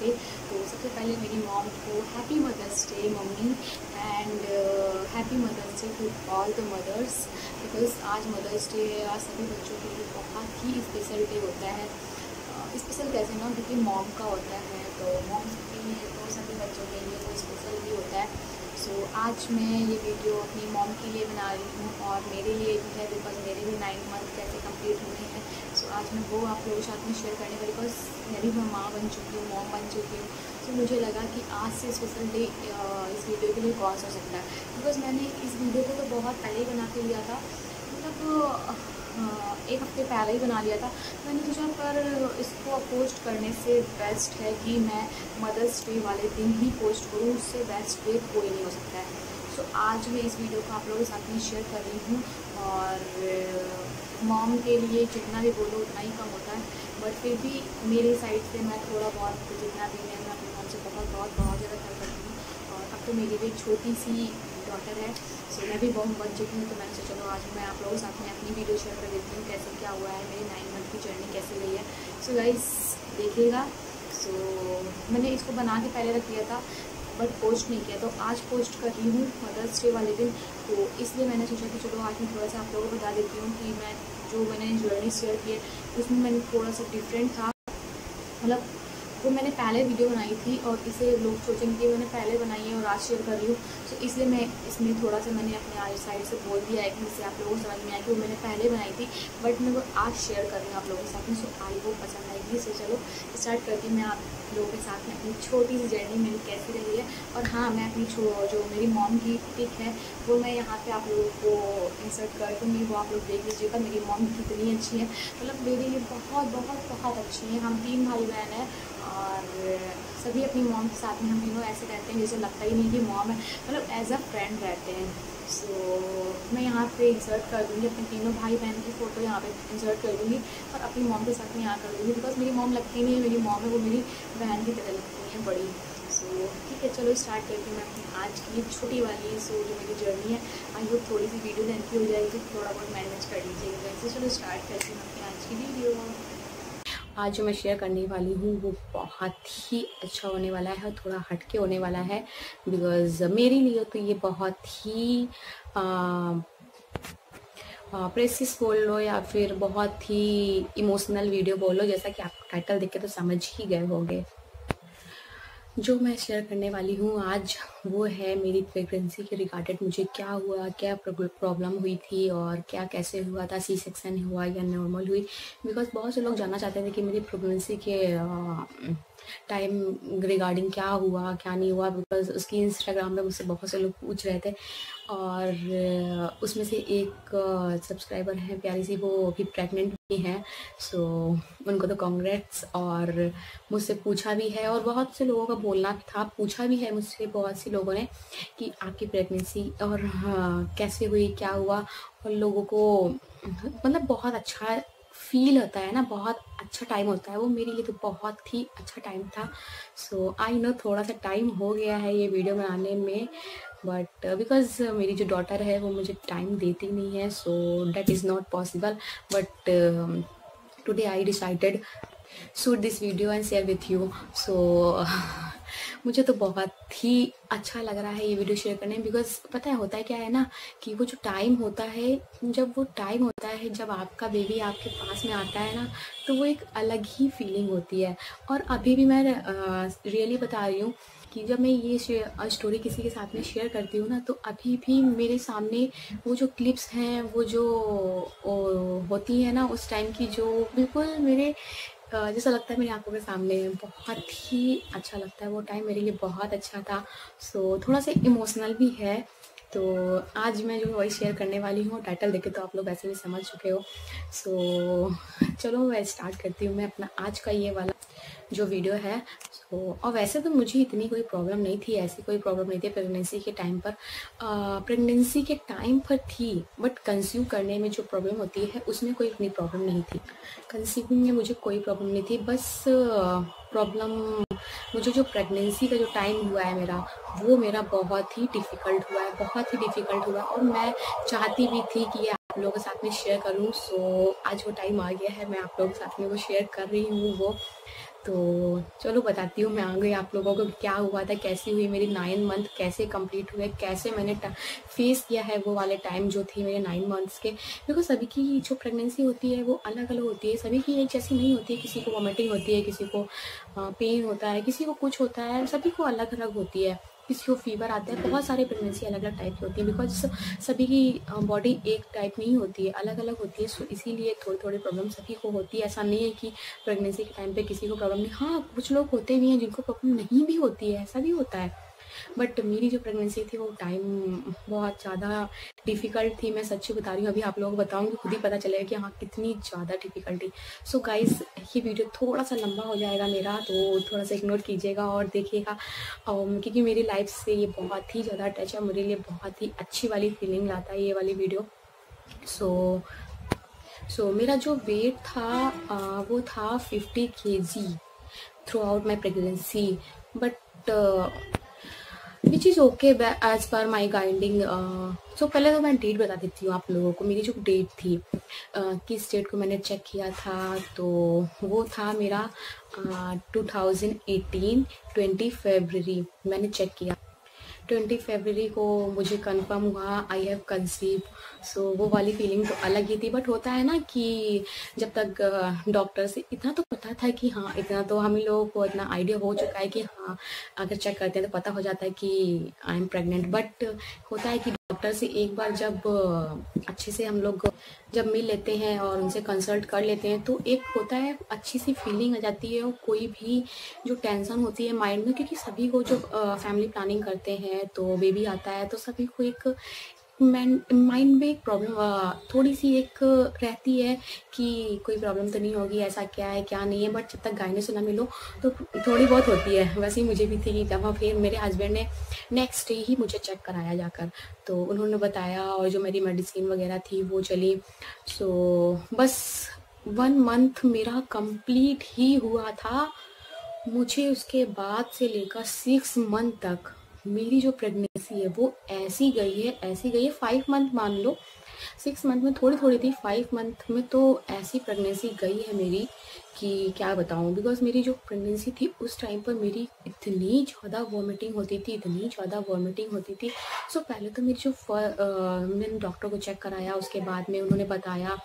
Day. तो सबसे पहले मेरी मॉम को happy mother's day mummy, and happy mother's day to all the mothers, because आज मदर्स डे है। आज सभी बच्चों के लिए बहुत ही स्पेशल डे होता है। स्पेशल कैसे ना, क्योंकि मॉम का होता है, तो मॉम के लिए तो सभी बच्चों के लिए तो स्पेशल भी होता है। सो आज मैं ये वीडियो अपनी मॉम के लिए बना रही हूँ और मेरे लिए भी है, बिकॉज मेरे भी 9 मंथ कैसे कंप्लीट हुए हैं। सो आज मैं वो आप लोगों के साथ में शेयर करने वाली, बिकॉज मैं भी माँ बन चुकी हूँ, मॉम बन चुकी हूँ। तो मुझे लगा कि आज से स्पेशल डे इस वीडियो के लिए कौन सा हो सकता है, बिकॉज मैंने इस वीडियो को तो बहुत पहले ही बना के लिया था, मतलब एक हफ्ते पहले ही बना लिया था। मैंने सोचा पर इसको पोस्ट करने से बेस्ट है कि मैं मदर्स डे वाले दिन ही पोस्ट करूँ, उससे बेस्ट डे कोई नहीं हो सकता है। सो आज मैं इस वीडियो को आप लोगों के साथ में शेयर कर रही हूँ, और मॉम के लिए जितना भी बोलो उतना ही कम होता है, बट फिर भी मेरी साइड से मैं थोड़ा बहुत जितना भी है मैं अपनी मॉम से बहुत ज़्यादा कर करती हूँ। और अब तो मेरी भी छोटी सी डॉटर है, सो मैं भी बहुत बन चुकी हूँ। तो मैंने सोचा चलो आज मैं आप लोगों के साथ में अपनी वीडियो शेयर कर देती हूँ, कैसे क्या हुआ है, मेरी 9 मंथ की जर्नी कैसे गई है। सो गाइस देखिएगा। सो मैंने इसको बना के पहले रख दिया था, बट पोस्ट नहीं किया, तो आज पोस्ट कर रही हूँ मदर्स डे वाले दिन। तो इसलिए मैंने सोचा कि चलो आज मैं थोड़ा सा आप लोगों को बता देती हूँ कि मैंने जर्नी शेयर की है उसमें मैंने थोड़ा सा डिफरेंट था। मतलब वो मैंने पहले वीडियो बनाई थी और इसे लोग सोचेंगे कि मैंने पहले बनाई है और आज शेयर कर रही हूँ। तो इसलिए मैं इसमें थोड़ा सा मैंने अपने आज साइड से बोल दिया है कि जिससे आप लोगों को समझ में आया कि वो मैंने पहले बनाई थी, बट मैं वो आज शेयर कर रही हूँ आप लोगों के साथ में। सो आई वो पसंद आएगी। सो चलो स्टार्ट करती हूँ मैं आप लोगों के साथ में अपनी छोटी सी जर्नी मेरी कैसी रही है। और हाँ, मैं अपनी जो मेरी मॉम की पिक है वो मैं यहाँ पे आप लोगों को इंसर्ट कर दूँगी, वो आप लोग देख लीजिएगा मेरी मॉम कितनी अच्छी है। मतलब मेरे लिए बहुत अच्छी है। हम 3 भाई बहन हैं और सभी अपनी मॉम के साथ में हम तीनों ऐसे रहते हैं जैसे लगता ही नहीं कि मॉम है, मतलब एज अ फ्रेंड रहते हैं। सो मैं यहाँ पे इंसर्ट कर दूँगी अपने तीनों भाई बहन की फ़ोटो, यहाँ पे इंसर्ट कर दूँगी और अपनी मॉम के साथ में यहाँ कर दूँगी, बिकॉज मेरी मॉम लगती नहीं है मेरी मॉम है, वो मेरी बहन की तरह लगती है बड़ी। सो ठीक है, चलो स्टार्ट करती हूँ मैं अपनी आज की छोटी वाली जो मेरी जर्नी है। आई होप थोड़ी सी वीडियो लेंथी हो जाएगी, थोड़ा बहुत मैनेज कर लीजिएगा। वैसे चलो स्टार्ट करती हूँ अपनी आज की वीडियो। आज जो मैं शेयर करने वाली हूँ वो बहुत ही अच्छा होने वाला है और थोड़ा हटके होने वाला है, बिकॉज़ मेरे लिए तो ये बहुत ही प्रेसियस बोल लो या फिर बहुत ही इमोशनल वीडियो बोल लो, जैसा कि आप टाइटल देख के तो समझ ही गए होंगे। जो मैं शेयर करने वाली हूँ आज वो है मेरी प्रेगनेंसी के रिगार्डेड, मुझे क्या हुआ, क्या प्रॉब्लम हुई थी और क्या कैसे हुआ था, सी सेक्शन हुआ या नॉर्मल हुई। बिकॉज बहुत से लोग जानना चाहते थे कि मेरी प्रेगनेंसी के टाइम रिगार्डिंग क्या हुआ क्या नहीं हुआ, बिकॉज उसकी इंस्टाग्राम पे मुझसे बहुत से लोग पूछ रहे थे। और उसमें से एक सब्सक्राइबर हैं प्यारी सी, वो अभी प्रेग्नेंट भी हैं। सो उनको तो कांग्रेट्स। और मुझसे पूछा भी है और बहुत से लोगों का बोलना था, पूछा भी है मुझसे बहुत सी लोगों ने कि आपकी प्रेगनेंसी और कैसे हुई, क्या हुआ। और लोगों को मतलब बहुत अच्छा फील होता है ना, बहुत अच्छा टाइम होता है वो। मेरे लिए तो बहुत ही अच्छा टाइम था। सो आई नो थोड़ा सा टाइम हो गया है ये वीडियो बनाने में, बट बिकॉज मेरी जो डॉटर है वो मुझे टाइम देती नहीं है, so that is not possible. But today I decided shoot this video and share with you. So मुझे तो बहुत ही अच्छा लग रहा है ये वीडियो शेयर करने में, बिकॉज पता है होता है क्या है ना, कि वो जो टाइम होता है, जब वो टाइम होता है जब आपका बेबी आपके पास में आता है ना, तो वो एक अलग ही फीलिंग होती है। और अभी भी मैं रियली बता रही हूँ कि जब मैं ये स्टोरी किसी के साथ में शेयर करती हूँ ना, तो अभी भी मेरे सामने वो जो क्लिप्स हैं, वो जो होती है ना उस टाइम की, जो बिल्कुल मेरे जैसा लगता है मेरी आंखों के सामने। बहुत ही अच्छा लगता है वो टाइम, मेरे लिए बहुत अच्छा था। सो थोड़ा सा इमोशनल भी है। तो आज मैं जो वॉइस शेयर करने वाली हूँ, टाइटल देखे तो आप लोग वैसे भी समझ चुके हो। सो चलो मैं स्टार्ट करती हूँ मैं अपना आज का ये वाला जो वीडियो है। और वैसे तो मुझे इतनी कोई प्रॉब्लम नहीं थी, ऐसी कोई प्रॉब्लम नहीं थी प्रेगनेंसी के टाइम पर। प्रेगनेंसी के टाइम पर थी, बट कंसीव करने में जो प्रॉब्लम होती है उसमें कोई इतनी प्रॉब्लम नहीं थी। कंसीविंग में मुझे कोई प्रॉब्लम नहीं थी, बस प्रॉब्लम मुझे जो प्रेगनेंसी का जो टाइम हुआ है मेरा, वो मेरा बहुत ही डिफ़िकल्ट हुआ है, बहुत ही डिफ़िकल्ट हुआ। और मैं चाहती भी थी कि ये आप लोगों के साथ में शेयर करूँ। सो आज वो टाइम आ गया है, मैं आप लोगों के साथ में वो शेयर कर रही हूँ वो। तो चलो बताती हूँ मैं आगे आप लोगों को क्या हुआ था, कैसी हुई मेरी 9 मंथ, कैसे कंप्लीट हुए, कैसे मैंने फेस किया है वो वाले टाइम जो थे मेरे 9 मंथ्स के। बिकॉज सभी की जो प्रेगनेंसी होती है वो अलग अलग होती है, सभी की एक जैसी नहीं होती है। किसी को वॉमिटिंग होती है, किसी को पेन होता है, किसी को कुछ होता है, सभी को अलग अलग होती है। किसी को फीवर आता है, बहुत सारे प्रेगनेंसी अलग अलग टाइप की होती है। बिकॉज सभी की बॉडी एक टाइप नहीं होती है, अलग अलग होती है। सो इसीलिए थोड़ी थोड़ी प्रॉब्लम सभी को होती है। ऐसा नहीं है कि प्रेगनेंसी के टाइम पे किसी को प्रॉब्लम नहीं, हाँ कुछ लोग होते भी हैं जिनको प्रॉब्लम नहीं भी होती है, ऐसा भी होता है। बट मेरी जो प्रेगनेंसी थी वो टाइम बहुत ज़्यादा डिफ़िकल्ट थी। मैं सच्ची बता रही हूँ, अभी आप लोगों को बताऊँगी खुद ही पता चलेगा कि हाँ कितनी ज़्यादा डिफ़िकल्टी। सो गाइस ये वीडियो थोड़ा सा लंबा हो जाएगा मेरा, तो थोड़ा सा इग्नोर कीजिएगा और देखिएगा, क्योंकि मेरी लाइफ से ये बहुत ही ज़्यादा टच है, मेरे लिए बहुत ही अच्छी वाली फीलिंग लाता है ये वाली वीडियो। सो मेरा जो वेट था वो था 50 kg throughout my pregnancy, but which is okay as per my guiding. सो पहले तो मैं डेट बता देती हूँ आप लोगों को। मेरी जो डेट थी, किस डेट को मैंने चेक किया था, तो वो था मेरा 2018 20 फरवरी मैंने चेक किया। 20 फरवरी को मुझे कंफर्म हुआ आई हैव कंसीव। सो वो वाली फीलिंग तो अलग ही थी। बट होता है ना कि जब तक डॉक्टर से इतना तो पता था कि हाँ, इतना तो हम लोगों को इतना आइडिया हो चुका है कि हाँ अगर चेक करते हैं तो पता हो जाता है कि आई एम प्रेग्नेंट। बट होता है कि डॉक्टर से एक बार जब अच्छे से हम लोग जब मिल लेते हैं और उनसे कंसल्ट कर लेते हैं तो एक होता है अच्छी सी फीलिंग आ जाती है। और कोई भी जो टेंशन होती है माइंड में, क्योंकि सभी को जो फैमिली प्लानिंग करते हैं तो बेबी आता है तो सभी को एक माइंड में एक प्रॉब्लम थोड़ी सी एक रहती है कि कोई प्रॉब्लम तो नहीं होगी, ऐसा क्या है क्या नहीं है। बट जब तक गायने से ना मिलो तो थोड़ी बहुत होती है। वैसे ही मुझे भी थी कि तब फिर मेरे हस्बैंड ने नेक्स्ट डे ही मुझे चेक कराया जाकर, तो उन्होंने बताया और जो मेरी मेडिसिन वगैरह थी वो चली। सो बस 1 मंथ मेरा कंप्लीट ही हुआ था। मुझे उसके बाद से लेकर 6 मंथ तक मेरी जो प्रेगनेंसी है वो ऐसी गई है 5 मंथ मान लो, 6 मंथ में थोड़ी थोड़ी थी, 5 मंथ में तो ऐसी प्रेगनेंसी गई है मेरी कि क्या बताऊँ। बिकॉज मेरी जो प्रेगनेंसी थी उस टाइम पर मेरी इतनी ज़्यादा वॉमिटिंग होती थी। सो पहले तो मेरी जो मैंने डॉक्टर को चेक कराया, उसके बाद में उन्होंने बताया,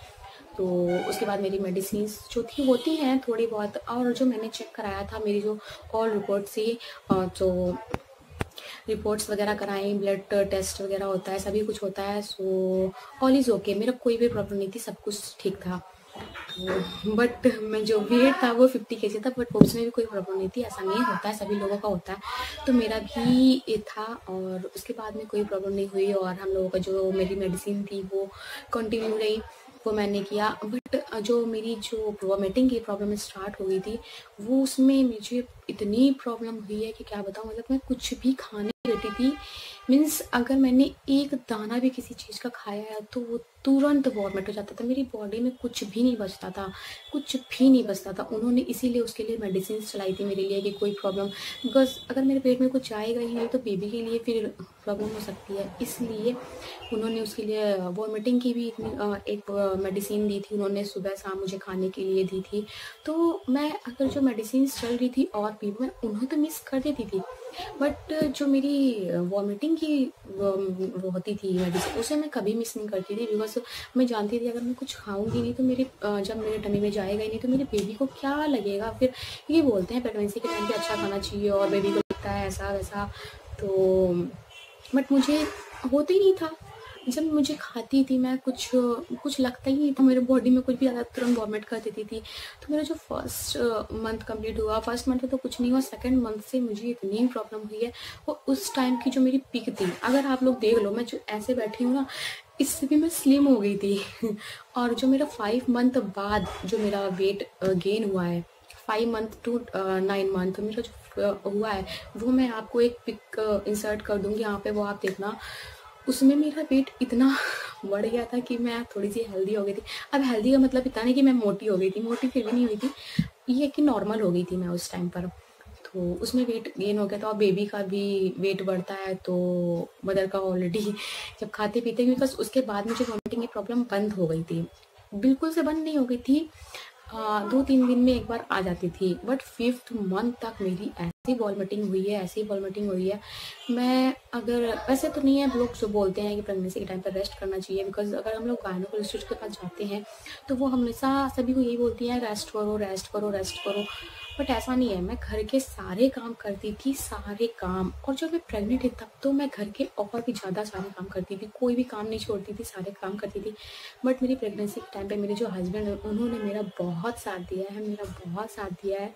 तो उसके बाद मेरी मेडिसिन जो थी होती हैं थोड़ी बहुत। और जो मैंने चेक कराया था मेरी जो ऑल रिपोर्ट से, जो रिपोर्ट्स वगैरह कराई, ब्लड टेस्ट वगैरह होता है, सभी कुछ होता है। सो ऑल इज़ ओके, मेरा कोई भी प्रॉब्लम नहीं थी, सब कुछ ठीक था। तो बट मैं जो वेट था वो 50 kg था, बट उसमें भी कोई प्रॉब्लम नहीं थी। ऐसा नहीं होता है, सभी लोगों का होता है, तो मेरा भी ये था। और उसके बाद में कोई प्रॉब्लम नहीं हुई और हम लोगों का जो मेरी मेडिसिन थी वो कंटिन्यू रही, वो मैंने किया। बट जो मेरी जो वॉमिटिंग की प्रॉब्लम स्टार्ट हो गई थी वो उसमें मुझे इतनी प्रॉब्लम हुई है कि क्या बताऊँ। मतलब मैं कुछ भी खाने बैठी थी, मीन्स अगर मैंने एक दाना भी किसी चीज़ का खाया है तो वो तुरंत वॉमिट हो जाता था। मेरी बॉडी में कुछ भी नहीं बचता था। उन्होंने इसीलिए उसके लिए मेडिसिन चलाई थी मेरे लिए कि कोई प्रॉब्लम, बिकॉज अगर मेरे पेट में कुछ जाएगा ही नहीं तो बेबी के लिए फिर प्रॉब्लम हो सकती है। इसलिए उन्होंने उसके लिए वॉमिटिंग की भी एक मेडिसिन दी थी, उन्होंने सुबह शाम मुझे खाने के लिए दी थी। तो मैं अगर जो मेडिसिन चल रही थी और भी मैं उन्हें तो मिस कर देती थी, बट जो मेरी वॉमिटिंग की वो होती थी मेडिसिन, उसे मैं कभी मिस नहीं करती थी। बिकॉज मैं जानती थी अगर मैं कुछ खाऊंगी नहीं तो मेरे जब मेरे टमी में जाएगा ही नहीं तो मेरे बेबी को क्या लगेगा फिर। ये बोलते हैं प्रेगनेंसी के टाइम पे अच्छा खाना चाहिए और बेबी को लगता है ऐसा वैसा, तो बट मुझे होता ही नहीं था। जब मुझे खाती थी मैं कुछ लगता ही नहीं था मेरे बॉडी में, कुछ भी ज़्यादा तुरंत वॉमिट कर देती थी। तो मेरा जो फर्स्ट मंथ कंप्लीट हुआ, फर्स्ट मंथ में तो कुछ नहीं हुआ, सेकंड मंथ से मुझे इतनी प्रॉब्लम हुई है। और उस टाइम की जो मेरी पिक थी, अगर आप लोग देख लो, मैं जो ऐसे बैठी हूँ ना, इससे भी मैं स्लिम हो गई थी। और जो मेरा 5 मंथ बाद जो मेरा वेट गेन हुआ है, 5 मंथ टू 9 मंथ मेरा जो हुआ है वो मैं आपको एक पिक इंसर्ट कर दूंगी यहाँ पे, वो आप देखना। उसमें मेरा वेट इतना बढ़ गया था कि मैं थोड़ी सी हेल्दी हो गई थी। अब हेल्दी का मतलब इतना नहीं कि मैं मोटी हो गई थी, मोटी फिर भी नहीं हुई थी, ये कि नॉर्मल हो गई थी मैं उस टाइम पर। तो उसमें वेट गेन हो गया था और बेबी का भी वेट बढ़ता है, तो मदर का ऑलरेडी जब खाते पीते, बिकॉज उसके बाद मुझे वॉमिटिंग की प्रॉब्लम बंद हो गई थी, बिल्कुल से बंद नहीं हो गई थी, 2-3 दिन में एक बार आ जाती थी, बट 5th मंथ तक मेरी ऐसी वॉमिटिंग हुई है, ऐसी वॉमिटिंग हुई है। मैं अगर वैसे तो नहीं है, लोग जो बोलते हैं कि प्रेगनेंसी के टाइम पर रेस्ट करना चाहिए, बिकॉज़ अगर हम लोग गायनेकोलॉजिस्ट के पास जाते हैं तो वो हमेशा सभी को यही बोलती हैं रेस्ट करो, रेस्ट करो, रेस्ट करो। बट ऐसा नहीं है, मैं घर के सारे काम करती थी, सारे काम। और जब मैं प्रेग्नेंट थी तब तो मैं घर के और भी ज़्यादा सारे काम करती थी, कोई भी काम नहीं छोड़ती थी, सारे काम करती थी। बट मेरी प्रेगनेंसी के टाइम पे मेरे जो हस्बैंड हैं उन्होंने मेरा बहुत साथ दिया है, मेरा बहुत साथ दिया है।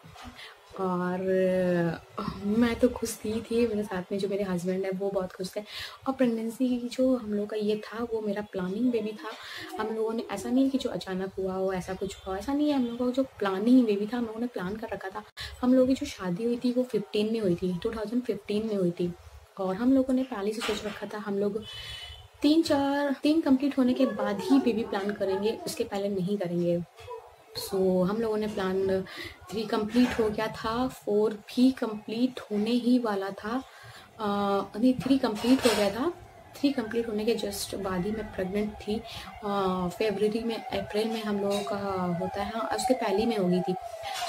और मैं तो खुश थी मेरे साथ में जो मेरे हस्बैंड है वो बहुत खुश थे। और प्रेगनेंसी जो हम लोग का ये था वो मेरा प्लानिंग बेबी था। हम लोगों ने, ऐसा नहीं कि जो अचानक हुआ हो, ऐसा कुछ हुआ, ऐसा नहीं है। हम लोगों का जो प्लानिंग बेबी था हम लोगों ने प्लान कर रखा था। हम लोगों की जो शादी हुई थी वो 15 में हुई थी, 2015 में हुई थी। और हम लोगों ने पहले से सोच रखा था हम लोग 3 कंप्लीट होने के बाद ही बेबी प्लान करेंगे, उसके पहले नहीं करेंगे। सो हम लोगों ने प्लान 3 कंप्लीट हो गया था, 4 भी कंप्लीट होने ही वाला था। नहीं, 3 कंप्लीट हो गया था। 3 कंप्लीट होने के जस्ट बाद ही मैं प्रेग्नेंट थी। फरवरी में, अप्रैल में हम लोगों का होता है, हाँ उसके पहले ही में हो गई थी।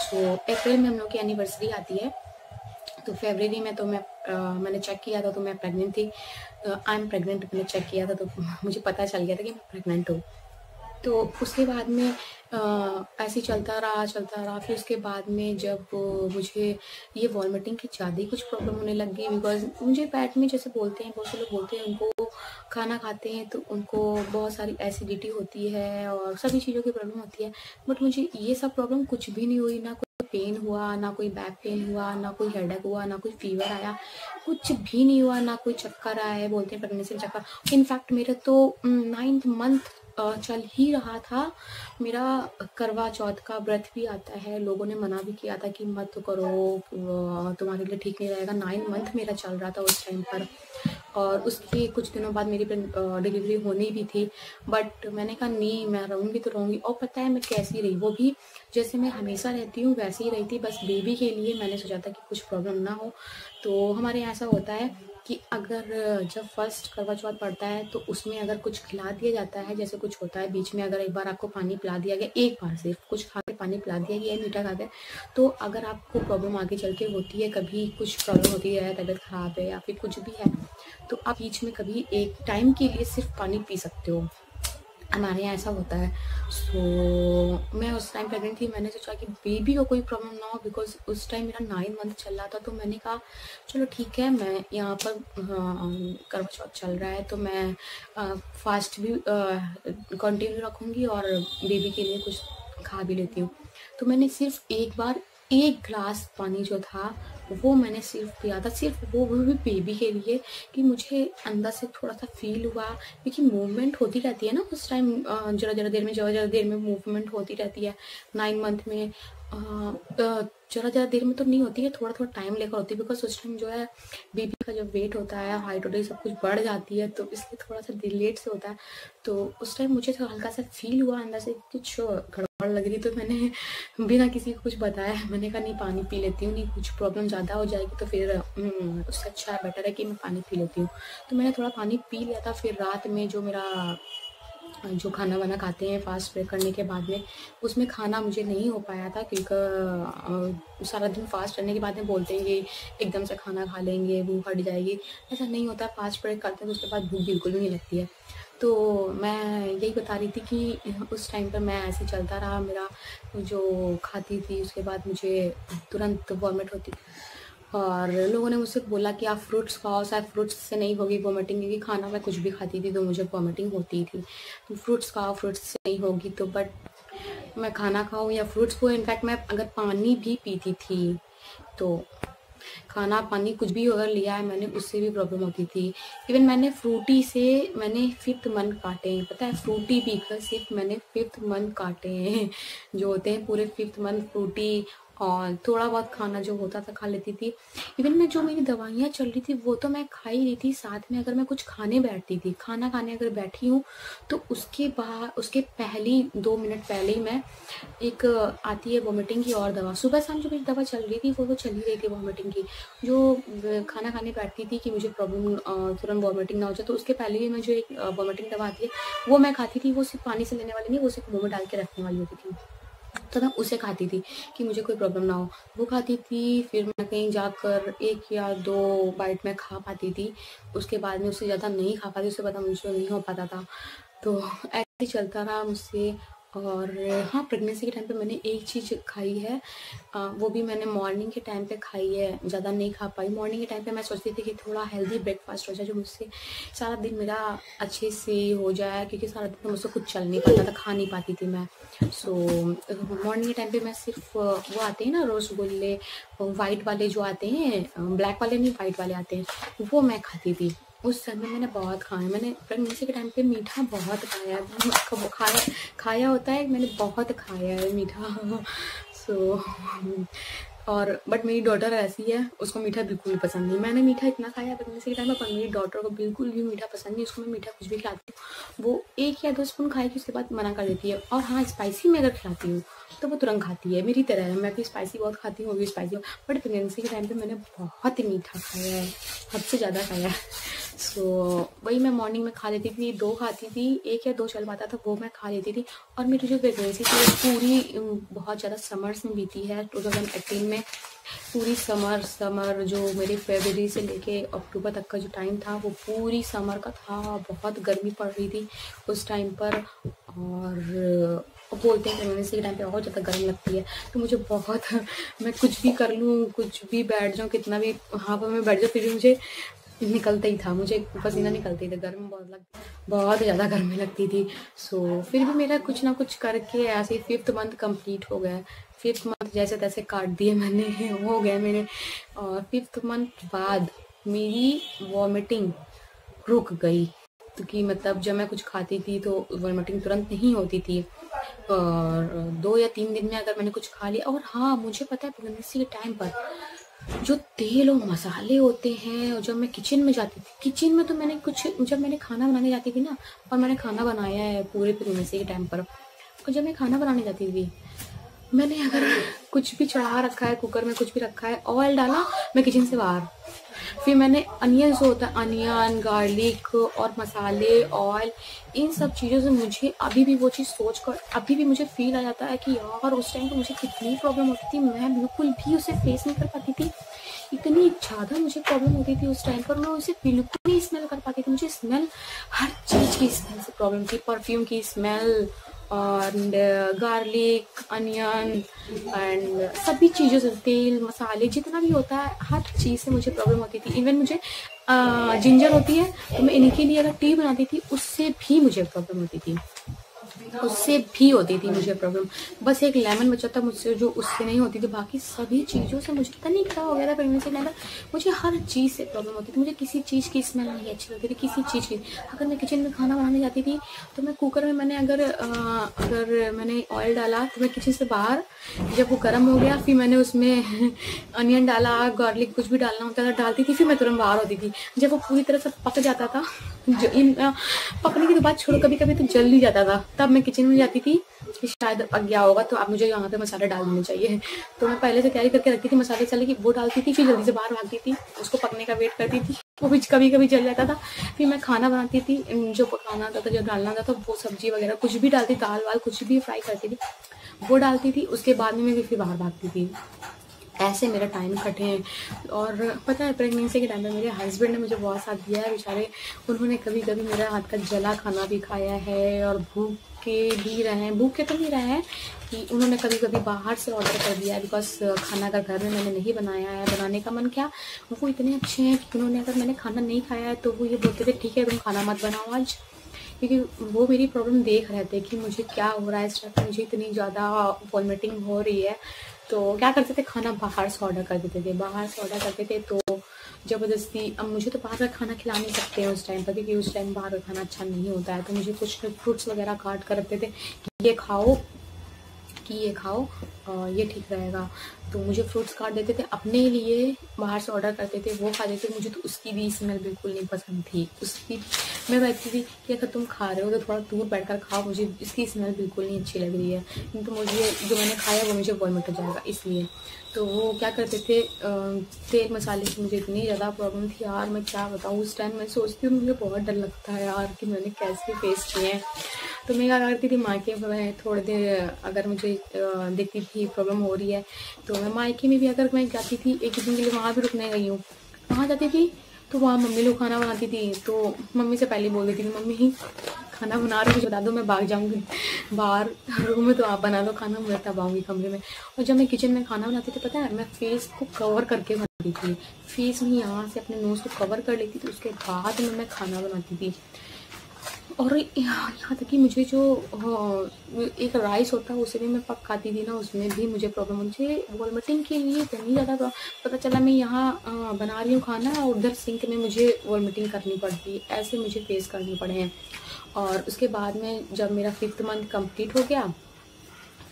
सो अप्रैल में हम लोग की एनिवर्सरी आती है, तो फरवरी में तो मैंने चेक किया था तो मैं प्रेग्नेंट थी। आई एम प्रेग्नेंट मैंने चेक किया था तो मुझे पता चल गया था कि मैं प्रेग्नेंट हूँ। तो उसके बाद में ऐसे ही चलता रहा। फिर उसके बाद में जब मुझे ये वॉमिटिंग की ज़्यादा ही कुछ प्रॉब्लम होने लग गई, बिकॉज़ मुझे पेट में जैसे बोलते हैं, बहुत से लोग बोलते हैं उनको खाना खाते हैं तो उनको बहुत सारी एसिडिटी होती है और सभी चीज़ों की प्रॉब्लम होती है। बट मुझे ये सब प्रॉब्लम कुछ भी नहीं हुई, ना कोई पेन हुआ, ना कोई बैक पेन हुआ, ना कोई हेडेक हुआ, ना कोई फीवर आया, कुछ भी नहीं हुआ, ना कोई चक्कर आया। बोलते हैं प्रेगनेंसी में चक्कर। इनफैक्ट मेरा तो 9th मंथ चल ही रहा था। मेरा करवा चौथ का व्रत भी आता है, लोगों ने मना भी किया था कि मत करो, तुम्हारे लिए ठीक नहीं रहेगा। 9 मंथ मेरा चल रहा था उस टाइम पर, और उसके कुछ दिनों बाद मेरी डिलीवरी होनी भी थी। बट मैंने कहा नहीं, मैं रहूँगी तो रहूँगी। और पता है मैं कैसी रही, वो भी जैसे मैं हमेशा रहती हूँ वैसे ही रही थी। बस बेबी के लिए मैंने सोचा था कि कुछ प्रॉब्लम ना हो। तो हमारे यहाँ ऐसा होता है कि अगर जब फर्स्ट करवा चौथ पड़ता है तो उसमें अगर कुछ खिला दिया जाता है, जैसे कुछ होता है बीच में, अगर एक बार आपको पानी पिला दिया गया, एक बार सिर्फ कुछ खा के पानी पिला दिया गया, मीठा खा के, तो अगर आपको प्रॉब्लम आगे चल के होती है, कभी कुछ प्रॉब्लम होती है, तबीयत खराब है या फिर कुछ भी है, तो आप बीच में कभी एक टाइम के लिए सिर्फ पानी पी सकते हो। हमारे यहाँ ऐसा होता है। सो मैं उस टाइम प्रेग्नेंट थी, मैंने सोचा कि बेबी को कोई प्रॉब्लम ना हो, बिकॉज उस टाइम मेरा 9 मंथ चल रहा था। तो मैंने कहा चलो ठीक है, मैं यहाँ पर करवा चौथ चल रहा है तो मैं फास्ट भी कंटिन्यू रखूँगी और बेबी के लिए कुछ खा भी लेती हूँ। तो मैंने सिर्फ एक बार 1 ग्लास पानी जो था वो मैंने सिर्फ पिया था, सिर्फ वो भी बेबी के लिए, कि मुझे अंदर से थोड़ा सा फील हुआ, क्योंकि मूवमेंट होती रहती है ना उस टाइम, ज़रा ज़रा देर में मूवमेंट होती रहती है 9 मंथ में। ज़रा देर में तो नहीं होती है, थोड़ा टाइम लेकर होती है, बिकॉज उस टाइम जो है बेबी का जो वेट होता है, हाइट होती है, सब कुछ बढ़ जाती है, तो इसलिए थोड़ा सा लेट से होता है। तो उस टाइम मुझे तो हल्का सा फील हुआ अंदर से कुछ गड़बड़ लग रही, तो मैंने बिना किसी को कुछ बताया मैंने कहा नहीं पानी पी लेती हूँ, नहीं कुछ प्रॉब्लम ज़्यादा हो जाएगी तो फिर उससे अच्छा है, बेटर है कि मैं पानी पी लेती हूँ। तो मैंने थोड़ा पानी पी लिया था। फिर रात में जो मेरा जो खाना वाना खाते हैं फास्ट ब्रेक करने के बाद में, उसमें खाना मुझे नहीं हो पाया था, क्योंकि सारा दिन फास्ट रहने के बाद में बोलते हैं कि एकदम से खाना खा लेंगे भूख हट जाएगी, ऐसा नहीं होता। फास्ट ब्रेक करते हैं तो उसके बाद भूख बिल्कुल भी नहीं लगती है। तो मैं यही बता रही थी कि उस टाइम पर मैं ऐसे चलता रहा, मेरा जो खाती थी उसके बाद मुझे तुरंत वॉमिट होती थी। और लोगों ने मुझसे बोला कि आप फ्रूट्स खाओ, शायद फ्रूट्स से नहीं होगी वॉमिटिंग, क्योंकि खाना मैं कुछ भी खाती थी तो मुझे वॉमिटिंग होती थी। तो फ्रूट्स खाओ, फ्रूट्स से नहीं होगी। तो बट मैं खाना खाऊं या फ्रूट्स को, इनफैक्ट मैं अगर पानी भी पीती थी तो खाना पानी कुछ भी अगर लिया है मैंने, उससे भी प्रॉब्लम होती थी। इवन मैंने फ्रूटी से मैंने 5th मंथ काटे हैं, पता है, फ्रूटी पीकर सिर्फ मैंने 5th मंथ काटे हैं। जो होते हैं पूरे 5th मंथ फ्रूटी, और थोड़ा बहुत खाना जो होता था खा लेती थी। इवन मैं जो मेरी दवाइयाँ चल रही थी वो तो मैं खा ही रही थी, साथ में अगर मैं कुछ खाने बैठती थी, खाना खाने अगर बैठी हूँ तो उसके बाद, उसके पहले 2 मिनट पहले ही मैं एक आती है वॉमिटिंग की और दवा, सुबह शाम जो मेरी दवा चल रही थी वो चल ही रही थी वॉमिटिंग की। जो खाना खाने बैठती थी कि मुझे प्रॉब्लम तुरंत वॉमिटिंग ना हो जाए, तो उसके पहले भी मैं जो एक वॉमिटिंग दवा आती है वो मैं खाती थी। वो सिर्फ पानी से लेने वाली नहीं, वो सिर्फ मुँह में डाल के रखने वाली होती थी। तो मैं उसे खाती थी कि मुझे कोई प्रॉब्लम ना हो, वो खाती थी। फिर मैं कहीं जाकर 1 या 2 बाइट में खा पाती थी, उसके बाद में उससे ज़्यादा नहीं खा पाती, उससे ज़्यादा मुझसे नहीं हो पाता था। तो ऐसे ही चलता रहा मुझसे। और हाँ, प्रेगनेंसी के टाइम पे मैंने एक चीज़ खाई है, वो भी मैंने मॉर्निंग के टाइम पे खाई है, ज़्यादा नहीं खा पाई। मॉर्निंग के टाइम पे मैं सोचती थी कि थोड़ा हेल्दी ब्रेकफास्ट हो जाए जो मुझसे सारा दिन मेरा अच्छे से हो जाए, क्योंकि सारा दिन मुझसे कुछ चल नहीं पाता था, खा नहीं पाती थी मैं। सो मॉर्निंग के टाइम पे मैं सिर्फ वो आते हैं ना रसगुल्ले, वाइट वाले जो आते हैं, ब्लैक वाले नहीं, वाइट वाले आते हैं, वो मैं खाती थी। उस समय मैंने बहुत खाया, मैंने प्रेगनेंसी के टाइम पे मीठा बहुत खाया है। खाया होता है, मैंने बहुत खाया है मीठा। सो और बट मेरी डॉटर ऐसी है, उसको मीठा बिल्कुल भी पसंद नहीं। मैंने मीठा इतना खाया है प्रेगनेंसी के टाइम पर मेरी डॉटर को बिल्कुल भी मीठा पसंद नहीं। उसको मैं मीठा कुछ भी खिलाती हूँ, वो 1 या 2 स्पून खाएगी, उसके बाद मना कर देती है। और हाँ, स्पाइसी मैं अगर खिलाती हूँ तो वो तुरंत खाती है, मेरी तरह है। मैं भी स्पाइसी बहुत खाती हूँ, वो भी स्पाइसी। बट प्रेगनेंसी के टाइम पे मैंने बहुत ही मीठा खाया है, हद से ज़्यादा खाया है। सो वही मैं मॉर्निंग में खा लेती थी, 2 खाती थी, 1 या 2 चल पाता था, वो मैं खा लेती थी। और मेरी जो प्रेगनेंसी थी वो पूरी बहुत ज़्यादा समर्स में बीती है। 2018 में पूरी समर जो मेरी फरवरी से लेके अक्टूबर तक का जो टाइम था, वो पूरी समर का था। बहुत गर्मी पड़ रही थी उस टाइम पर। और बोलते हैं प्रेगनेंसी के टाइम पे बहुत ज़्यादा गर्मी लगती है, तो मुझे बहुत मैं कुछ भी कर लूँ, कुछ भी बैठ जाऊँ, कितना भी हाँ पर मैं बैठ जाऊँ, फिर भी मुझे निकलता ही था, मुझे पसीना निकलती थी, गर्मी बहुत ज़्यादा गर्मी लगती थी। सो फिर भी मेरा कुछ ना कुछ करके ऐसे ही 5th मंथ कंप्लीट हो गया। 5th मंथ जैसे तैसे काट दिए मैंने, हो गए मेरे। और 5th मंथ बाद मेरी वॉमिटिंग रुक गई, क्योंकि मतलब जब मैं कुछ खाती थी तो वॉमिटिंग तुरंत नहीं होती थी, और 2 या 3 दिन में अगर मैंने कुछ खा लिया। और हाँ, मुझे पता है प्रेगनेंसी के टाइम पर जो तेल और मसाले होते हैं, और जब मैं किचन में जाती थी, किचन में तो मैंने कुछ, जब मैंने खाना बनाने जाती थी ना, और मैंने खाना बनाया है पूरे प्रेगनेंसी के टाइम पर, और जब मैं खाना बनाने जाती थी, मैंने अगर कुछ भी चढ़ा रखा है, कुकर में कुछ भी रखा है, ऑयल डाला, मैं किचन से बाहर। फिर मैंने अनियन जो होता है, अनियन, गार्लिक और मसाले, ऑयल, इन सब चीज़ों से मुझे अभी भी वो चीज़ सोच कर अभी भी मुझे फील आ जाता है कि यार उस टाइम पर मुझे कितनी प्रॉब्लम होती थी, मैं बिल्कुल भी उसे फेस नहीं कर पाती थी। इतनी ज़्यादा मुझे प्रॉब्लम होती थी उस टाइम पर, मैं उसे बिल्कुल नहीं स्मेल कर पाती थी। मुझे स्मेल, हर चीज़ की स्मेल से प्रॉब्लम थी, परफ्यूम की smell, and garlic, onion, and सभी चीज़ों से, तेल मसाले जितना भी होता है, हर चीज़ से मुझे प्रॉब्लम होती थी। इवन मुझे जिंजर होती है, तो मैं इनके लिए अगर टी बनाती थी, उससे भी मुझे प्रॉब्लम होती थी, उससे भी होती थी मुझे प्रॉब्लम। बस एक लेमन बचा था मुझसे जो उससे नहीं होती थी, बाकी सभी चीज़ों से मुझे पता नहीं क्या हो गया था प्रेगनेंसी टाइम पर, मुझे हर चीज़ से प्रॉब्लम होती थी। मुझे किसी चीज़ की स्मेल नहीं अच्छी लगती थी, किसी चीज़ की। अगर मैं किचन में खाना बनाने जाती थी, तो मैं कुकर में मैंने अगर मैंने ऑयल डाला, तो मैं किचन से बाहर, जब वो गर्म हो गया, फिर मैंने उसमें अनियन डाला, गार्लिक, कुछ भी डालना होता था डालती थी, फिर मैं तुरंत बाहर होती थी। जब वो पूरी तरह से पक जाता था, जो पकने की तो बात छोड़ो, कभी कभी तो जल ही जाता था, तब मैं किचन में जाती थी कि शायद पक गया होगा, तो अब मुझे यहाँ पे मसाले डाल देने चाहिए। तो मैं पहले से तैयारी करके रखती थी मसाले की, वो डालती थी, फिर जल्दी से बाहर भागती थी, उसको पकने का वेट करती थी, वो भी कभी कभी जल जाता था। फिर मैं खाना बनाती थी, जो पकाना होता था, जो डालना होता था, वो सब्जी वगैरह कुछ भी डालती, दाल वाल कुछ भी फ्राई करती थी, वो डालती थी। उसके बाद में मैं फिर बाहर भागती थी। ऐसे मेरा टाइम कटे हैं। और पता है प्रेगनेंसी के टाइम में मेरे हस्बैंड ने मुझे बहुत साथ दिया है बेचारे। उन्होंने कभी कभी मेरा हाथ का जला खाना भी खाया है, और भूखे भी रहे हैं, भूखे तो नहीं रहे हैं कि उन्होंने कभी कभी बाहर से ऑर्डर कर दिया है, बिकॉज खाना अगर घर में मैंने नहीं बनाया है, बनाने का मन किया। वो इतने अच्छे हैं कि उन्होंने, अगर मैंने खाना नहीं खाया है तो वो ये बोलते थे ठीक है तुम खाना मत बनाओ आज, क्योंकि वो मेरी प्रॉब्लम देख रहे थे कि मुझे क्या हो रहा है इस टाइम, मुझे इतनी ज़्यादा वॉमिटिंग हो रही है। तो क्या करते थे, खाना बाहर से ऑर्डर कर देते थे, बाहर से ऑर्डर करते थे। तो ज़बरदस्ती, अब मुझे तो बाहर का खाना खिला नहीं सकते हैं उस टाइम पर, क्योंकि उस टाइम बाहर का खाना अच्छा नहीं होता है। तो मुझे कुछ फ्रूट्स वगैरह काट कर रखते थे कि ये खाओ, ये ठीक रहेगा। तो मुझे फ्रूट्स काट देते थे अपने लिए, बाहर से ऑर्डर करते थे, वो खाते थे। मुझे तो उसकी भी स्मेल बिल्कुल नहीं पसंद थी। उसकी मैं कहती थी कि अगर तुम खा रहे हो तो थोड़ा दूर बैठकर खाओ, मुझे इसकी स्मेल बिल्कुल नहीं अच्छी लग रही है, तो मुझे जो मैंने खाया वो मुझे वॉमिट हो जाएगा इसलिए। तो वो क्या करते थे, तेल मसाले की मुझे इतनी ज़्यादा प्रॉब्लम थी यार, मैं क्या बताऊँ। उस टाइम मैं सोचती हूँ, मुझे बहुत डर लगता है यार कि मैंने कैसे फेस किए हैं। तो मैं क्या करती थी, मायके में थोड़ी देर अगर मुझे दिखती थी प्रॉब्लम हो रही है तो मैं मायके में भी अगर मैं जाती थी, एक दिन के लिए वहाँ भी रुकने गई हूँ, वहाँ जाती थी तो वहाँ मम्मी लोग खाना बनाती थी, तो मम्मी से पहले बोल देती थी, मम्मी खाना बना रहे मुझे बता दो, मैं भाग जाऊँगी बाहर रूम में, तो आप बना लो खाना, मैं तब आऊँगी कमरे में। और जब मैं किचन में खाना बनाती थी, पता है मैं फेस को कवर करके बनाती थी, फेस में यहाँ से अपने नोज़ को कवर कर लेती थी, उसके बाद में मैं खाना बनाती थी। और यहाँ तक कि मुझे जो एक राइस होता है उसे भी मैं पकाती थी ना, उसमें भी मुझे प्रॉब्लम, मुझे वॉमिटिंग के लिए इतनी ज़्यादा पता चला मैं यहाँ बना रही हूँ खाना और उधर सिंक में मुझे वॉमिटिंग करनी पड़ती, ऐसे मुझे फेस करने पड़े हैं। और उसके बाद में जब मेरा 5th मंथ कंप्लीट हो गया,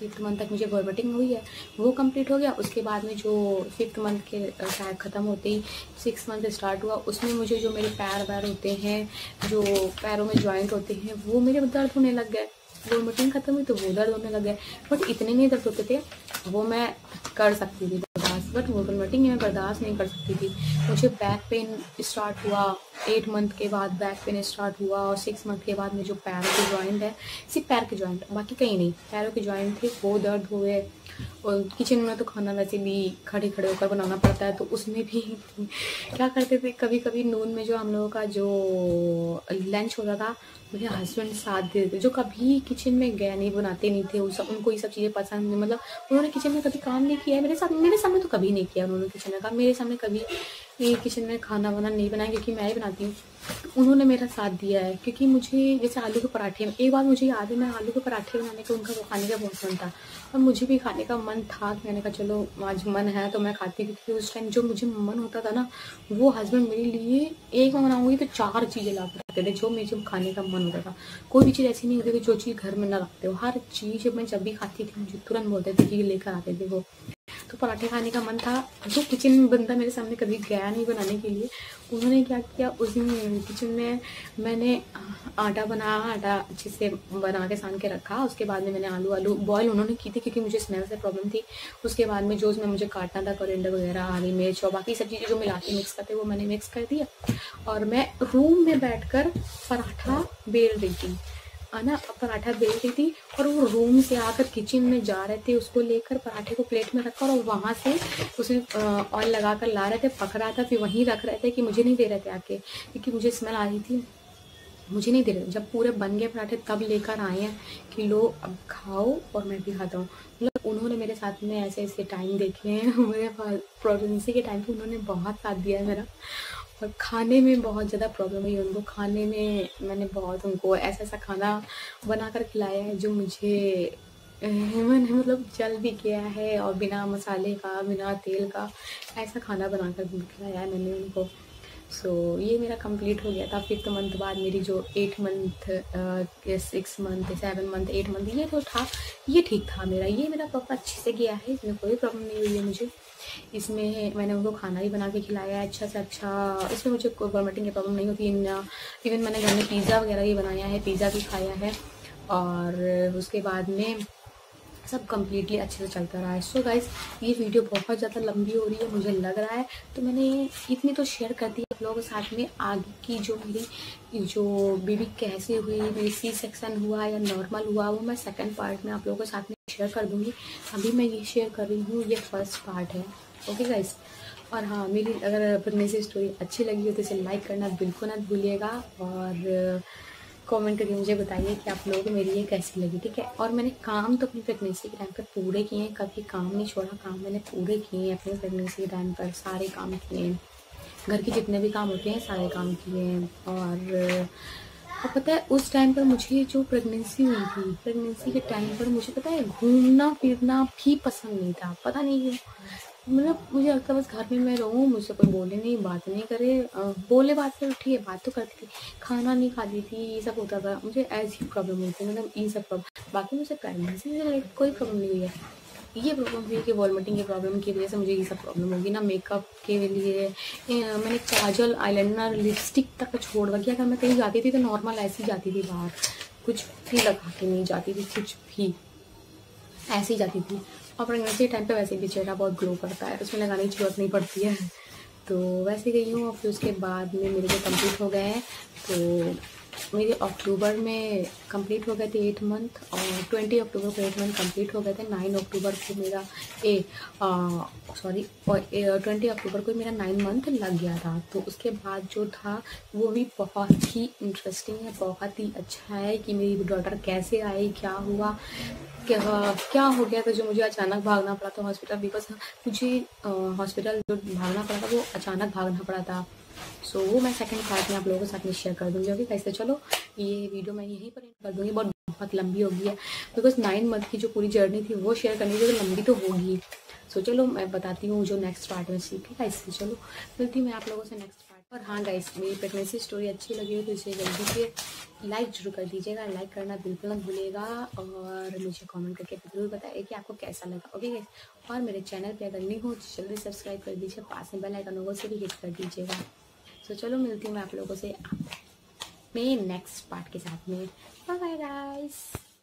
5th मंथ तक मुझे वॉमिटिंग हुई है, वो कंप्लीट हो गया। उसके बाद में जो 5th मंथ के शायद ख़त्म होते ही 6th मंथ स्टार्ट हुआ, उसमें मुझे जो मेरे पैर वैर होते हैं, जो पैरों में जॉइंट होते हैं, वो मेरे दर्द होने लग गए। वॉमिटिंग ख़त्म हुई तो वो दर्द होने लग गए, बट इतने नहीं दर्द होते थे, वो मैं कर सकती थी बर्दाश्त, बट वॉमिटिंग मैं बर्दाश्त नहीं कर सकती थी। मुझे बैक पेन स्टार्ट हुआ 8 मंथ के बाद, बैक पेन स्टार्ट हुआ, और 6 मंथ के बाद में जो पैरों के जॉइंट है, सिर्फ पैर के जॉइंट, बाकी कहीं नहीं, पैरों के जॉइंट थे वो दर्द हुए। और किचन में तो खाना वैसे भी खड़े खड़े होकर बनाना पड़ता है, तो उसमें भी क्या करते थे, कभी कभी नून में जो हम लोगों का जो लंच होता था, मेरे हस्बैंड साथ देते थे, जो कभी किचन में गए नहीं, बनाते नहीं थे, उनको ये सब चीज़ें पसंद नहीं, मतलब उन्होंने किचन में कभी काम नहीं किया है, मेरे सामने तो कभी नहीं किया उन्होंने किचन में काम, मेरे सामने कभी किचन में खाना वाना नहीं बनाया, क्योंकि मैं ही बनाती हूँ। तो उन्होंने मेरा साथ दिया है, क्योंकि मुझे जैसे आलू के पराठे, एक बार मुझे याद है, मैं आलू के पराठे बनाने का उनका खाने का बहुत मन था, और मुझे भी खाने का मन था, कि मैंने कहा चलो आज मन है तो मैं खाती, क्योंकि उस टाइम जो मुझे मन होता था ना, वो हस्बैंड मेरे लिए एक मैं बनाऊँगी तो 4 चीज़ें ला कर रखते थे, जो मुझे खाने का मन होता था। कोई भी चीज़ ऐसी नहीं होती थी जो चीज़ घर में ना रखते हो, हर चीज़ मैं जब भी खाती थी मुझे तुरंत बोलते थे कि लेकर आते थे वो। तो पराठे खाने का मन था, जो किचन में बंदा मेरे सामने कभी गया नहीं बनाने के लिए, उन्होंने क्या किया, उस दिन किचन में मैंने आटा बनाया, आटा अच्छे से बना के सान के रखा, उसके बाद में मैंने आलू बॉयल उन्होंने की थी, क्योंकि मुझे स्मेल से प्रॉब्लम थी। उसके बाद में जो उसमें मुझे काटना था, कोरिएंडर वगैरह, हरी मिर्च और बाकी सब चीज़ें जो मिला के मिक्स करते, वो मैंने मिक्स कर दिया, और मैं रूम में बैठकर पराठा बेल रही थी, ना पराठा बेल रही थी, और वो रूम से आकर किचन में जा रहे थे, उसको लेकर पराठे को प्लेट में रखकर, और वहाँ से उसमें ऑयल लगा कर ला रहे थे, पक रहा था, फिर वहीं रख रहे थे, कि मुझे नहीं दे रहे थे आके, क्योंकि मुझे स्मेल आ रही थी, मुझे नहीं दे रहे। जब पूरे बन गए पराठे तब लेकर आए हैं कि लो अब खाओ और मैं भी खाता हूँ। मतलब उन्होंने मेरे साथ में ऐसे ऐसे टाइम देखे हैं, मेरे प्रेगनेंसी के टाइम पे उन्होंने बहुत साथ दिया है मेरा, और खाने में बहुत ज़्यादा प्रॉब्लम हुई उनको, खाने में मैंने बहुत उनको ऐसा ऐसा खाना बना कर खिलाया है जो मुझे मैंने मतलब जल भी किया है, और बिना मसाले का, बिना तेल का ऐसा खाना बना कर खिलाया है मैंने उनको। सो ये मेरा कंप्लीट हो गया था 5th मंथ बाद। मेरी जो 8 मंथ 6 मंथ 7 मंथ 8 मंथ ये तो था, ये ठीक था मेरा, ये मेरा प्रॉपर अच्छे से गया है, इसमें कोई प्रॉब्लम नहीं हुई है मुझे। इसमें मैंने उनको खाना भी बना के खिलाया है अच्छा से अच्छा, इसमें मुझे कोई वॉमिटिंग की प्रॉब्लम नहीं होती। इवन मैंने घर में पिज़्ज़ा वगैरह भी बनाया है, पिज़्ज़ा भी खाया है, और उसके बाद में सब कम्प्लीटली अच्छे से चलता रहा है। सो गाइस, ये वीडियो बहुत ज़्यादा लंबी हो रही है मुझे लग रहा है, तो मैंने इतनी तो शेयर कर दी आप लोगों के साथ में। आगे की जो मेरी जो बेबी कैसे हुई, मेरी सी सेक्शन हुआ या नॉर्मल हुआ, वो मैं सेकंड पार्ट में आप लोगों के साथ में शेयर कर दूँगी। अभी मैं ये शेयर कर रही हूँ, ये फर्स्ट पार्ट है। ओके गाइस, और हाँ, मेरी अगर प्रेगनेंसी स्टोरी अच्छी लगी हो तो इसे लाइक करना बिल्कुल ना भूलिएगा, और कमेंट करके मुझे बताइए कि आप लोगों को मेरी ये कैसी लगी, ठीक है। और मैंने काम तो अपनी प्रेगनेंसी के टाइम पर पूरे किए हैं, कभी काम नहीं छोड़ा, काम मैंने पूरे किए हैं अपनी प्रेगनेंसी के टाइम पर, सारे काम किए हैं, घर के जितने भी काम होते हैं सारे काम किए हैं। और पता है उस टाइम पर मुझे जो प्रेगनेंसी हुई थी, प्रेगनेंसी के टाइम पर मुझे पता है घूमना फिरना भी पसंद नहीं था, पता नहीं क्यों। मतलब मुझे लगता बस घर में मैं रहूँ, मुझसे कोई बोले नहीं, बात नहीं करे, बोले बात से ठीक है, बात तो करती थी, खाना नहीं खाती थी, ये सब होता था, मुझे ऐसी प्रॉब्लम हुई थी, मतलब ये सब प्रॉब्लम। बाकी मुझे प्रेगनेंसी से रिलेटेड कोई प्रॉब्लम नहीं हुई है, ये प्रॉब्लम हुई कि वॉमिटिंग की प्रॉब्लम की वजह से मुझे ये सब प्रॉब्लम होगी ना। मेकअप के लिए मैंने काजल, आईलाइनर, लिपस्टिक तक छोड़ दिया। अगर मैं कहीं जाती थी तो नॉर्मल ऐसे ही जाती थी बाहर, कुछ भी लगा के नहीं जाती थी, कुछ भी ऐसे ही जाती थी। और प्रेगनेंसी टाइम पे वैसे भी चेहरा बहुत ग्लो करता है, उसमें लगाने की जरूरत नहीं पड़ती है, तो वैसे गई हूँ। और फिर उसके बाद में मेरे को कंप्लीट हो गए हैं, तो मेरे अक्टूबर में कंप्लीट हो गए थे 8 मंथ, और 20 अक्टूबर को 8 मंथ कंप्लीट हो गए थे। 9 अक्टूबर को मेरा 20 अक्टूबर को मेरा 9 मंथ लग गया था। तो उसके बाद जो था वो भी बहुत ही इंटरेस्टिंग है, बहुत ही अच्छा है कि मेरी डॉटर कैसे आई, क्या हुआ, क्या हो गया था जो मुझे अचानक भागना पड़ा था हॉस्पिटल। बिकॉज मुझे हॉस्पिटल जो भागना पड़ा था वो अचानक भागना पड़ा था। सो वो मैं सेकंड पार्ट में आप लोगों के साथ में शेयर कर दूँगी। ओके गाइस, तो चलो ये वीडियो मैं यहीं पर एंड कर दूँगी, बहुत लंबी हो गई है। बिकॉज 9 मंथ की जो पूरी जर्नी थी वो शेयर करनी थी, तो लंबी तो होगी। सो चलो मैं बताती हूँ जो नेक्स्ट पार्ट में सीखे गाइस। चलो मिलती हूँ मैं आप लोगों से नेक्स्ट पार्ट। और हाँ गाइस, मेरी प्रेगनेंसी स्टोरी अच्छी लगी हो तो इसे जल्दी से लाइक जरूर कर दीजिएगा। लाइक करना बिल्कुल मत भूलिएगा, और मुझे कमेंट करके जरूर बताइए कि आपको कैसा लगा। ओके गाइस, और मेरे चैनल पे अगर नहीं हो तो जल्दी सब्सक्राइब कर दीजिए, पास में बेल आइकन होगा उसे भी हिट कर दीजिएगा। तो चलो मिलती हूँ मैं आप लोगों से में नेक्स्ट पार्ट के साथ में। Bye bye guys.